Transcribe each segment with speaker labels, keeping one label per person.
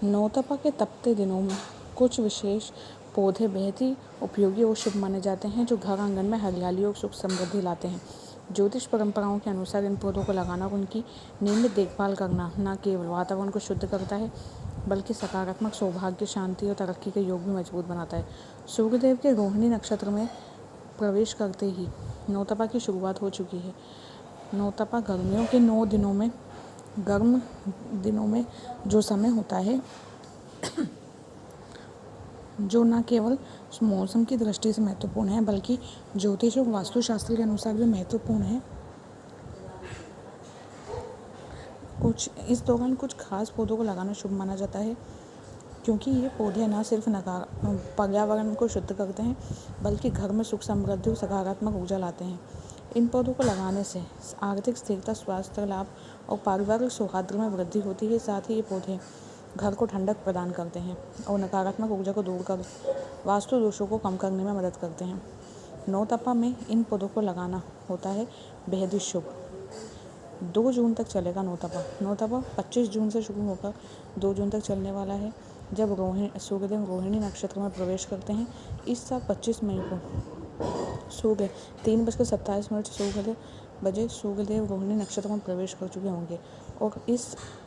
Speaker 1: नौतपा के तपते दिनों में कुछ विशेष पौधे बेहद ही उपयोगी और शुभ माने जाते हैं, जो घर आंगन में हरियाली और सुख समृद्धि लाते हैं। ज्योतिष परंपराओं के अनुसार इन पौधों को लगाना और उनकी नियमित देखभाल करना न केवल वातावरण को शुद्ध करता है, बल्कि सकारात्मक सौभाग्य, शांति और तरक्की के योग भी मजबूत बनाता है। सूर्यदेव के रोहिणी नक्षत्र में प्रवेश करते ही नौतपा की शुरुआत हो चुकी है। नौतपा गर्मियों के 9 दिनों में गर्म दिनों में जो समय होता है, जो न केवल मौसम की दृष्टि से महत्वपूर्ण है, बल्कि ज्योतिष और वास्तुशास्त्र के अनुसार भी महत्वपूर्ण है। इस दौरान कुछ खास पौधों को लगाना शुभ माना जाता है, क्योंकि ये पौधे न सिर्फ पर्यावरण को शुद्ध करते हैं, बल्कि घर में सुख समृद्धि और सकारात्मक ऊर्जा लाते हैं। इन पौधों को लगाने से आर्थिक स्थिरता, स्वास्थ्य लाभ और पारिवारिक सौहार्द में वृद्धि होती है। साथ ही ये पौधे घर को ठंडक प्रदान करते हैं और नकारात्मक ऊर्जा को दूर कर वास्तु दोषों को कम करने में मदद करते हैं। नौतपा में इन पौधों को लगाना होता है बेहद ही शुभ। 2 जून तक चलेगा नौतपा 25 जून से शुरू होकर 2 जून तक चलने वाला है। जब सूर्यदेव रोहिणी नक्षत्र में प्रवेश करते हैं, इस साल 25 मई को सूर्य 3:27 बजे सूर्यदेव रोहिणी नक्षत्र में प्रवेश कर चुके होंगे और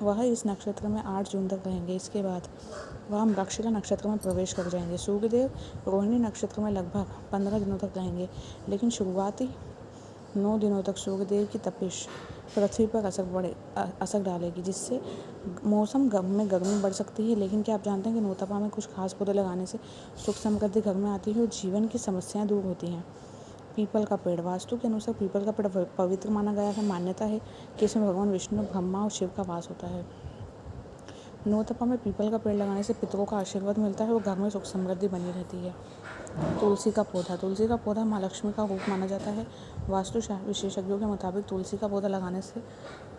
Speaker 1: वह इस नक्षत्र में 8 जून तक रहेंगे। इसके बाद वह मृगशिरा नक्षत्र में प्रवेश कर जाएंगे। सूर्यदेव रोहिणी नक्षत्र में लगभग 15 दिनों तक रहेंगे, लेकिन शुरुआती 9 दिनों तक सूर्यदेव की तपिश पृथ्वी पर असर डालेगी, जिससे मौसम में गर्मी बढ़ सकती है। लेकिन क्या आप जानते हैं कि नौतपा में कुछ खास पौधे लगाने से सुख समृद्धि घर में आती है और जीवन की समस्याएं दूर होती हैं। पीपल का पेड़, वास्तु के अनुसार पीपल का पेड़ पवित्र माना गया है। मान्यता है कि इसमें भगवान विष्णु, ब्रह्मा और शिव का वास होता है। नौतपा में पीपल का पेड़ लगाने से पितरों का आशीर्वाद मिलता है और घर में सुख समृद्धि बनी रहती है। तुलसी का पौधा माँ लक्ष्मी का रूप माना जाता है। वास्तु विशेषज्ञों के मुताबिक तुलसी का पौधा लगाने से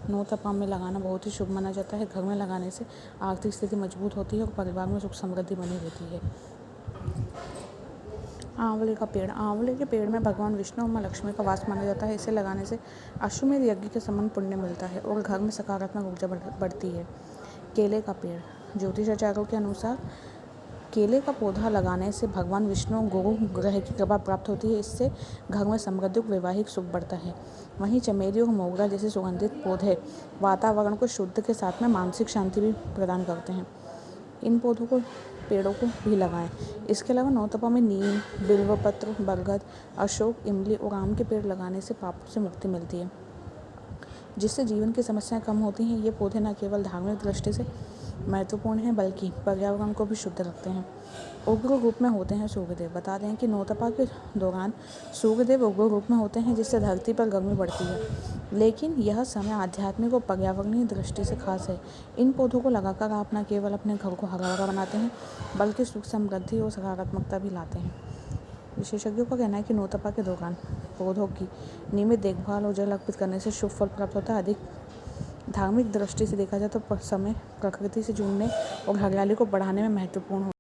Speaker 1: नौतपा में लगाना बहुत ही शुभ माना जाता है। घर में लगाने से आर्थिक स्थिति मजबूत होती है और परिवार में सुख समृद्धि बनी रहती है। आंवले के पेड़ में भगवान विष्णु और माँ लक्ष्मी का वास माना जाता है। इसे लगाने से अश्वमेध यज्ञ के समान पुण्य मिलता है और घर में सकारात्मक ऊर्जा बढ़ती है। केले का पेड़, ज्योतिषाचार्यों के अनुसार केले का पौधा लगाने से भगवान विष्णु और गुरु ग्रह की कृपा प्राप्त होती है। इससे घर में समृद्धि और वैवाहिक सुख बढ़ता है। वहीं चमेली और मोगरा जैसे सुगंधित पौधे वातावरण को शुद्ध के साथ में मानसिक शांति भी प्रदान करते हैं। इन पेड़ों को भी लगाएं। इसके अलावा नौतपा में नीम, बिल्वपत्र, बरगद, अशोक, इमली और आम के पेड़ लगाने से पापों से मुक्ति मिलती है, जिससे जीवन की समस्याएं कम होती हैं। ये पौधे न केवल धार्मिक दृष्टि से महत्वपूर्ण हैं, बल्कि पर्यावरण को भी शुद्ध रखते हैं। उग्र रूप में होते हैं सूर्यदेव। बता दें कि नौतपा के दौरान सूर्यदेव उग्र रूप में होते हैं, जिससे धरती पर गर्मी बढ़ती है। लेकिन यह समय आध्यात्मिक और पर्यावरणीय दृष्टि से खास है। इन पौधों को लगाकर आप न केवल अपने घर को हरा भरा बनाते हैं, बल्कि सुख समृद्धि और सकारात्मकता भी लाते हैं। विशेषज्ञों का कहना है कि नौतपा के दौरान पौधों की नियमित देखभाल और जल अर्पित करने से शुभ फल प्राप्त होता है। अधिक धार्मिक दृष्टि से देखा जाए तो समय प्रकृति से जुड़ने और हरियाली को बढ़ाने में महत्वपूर्ण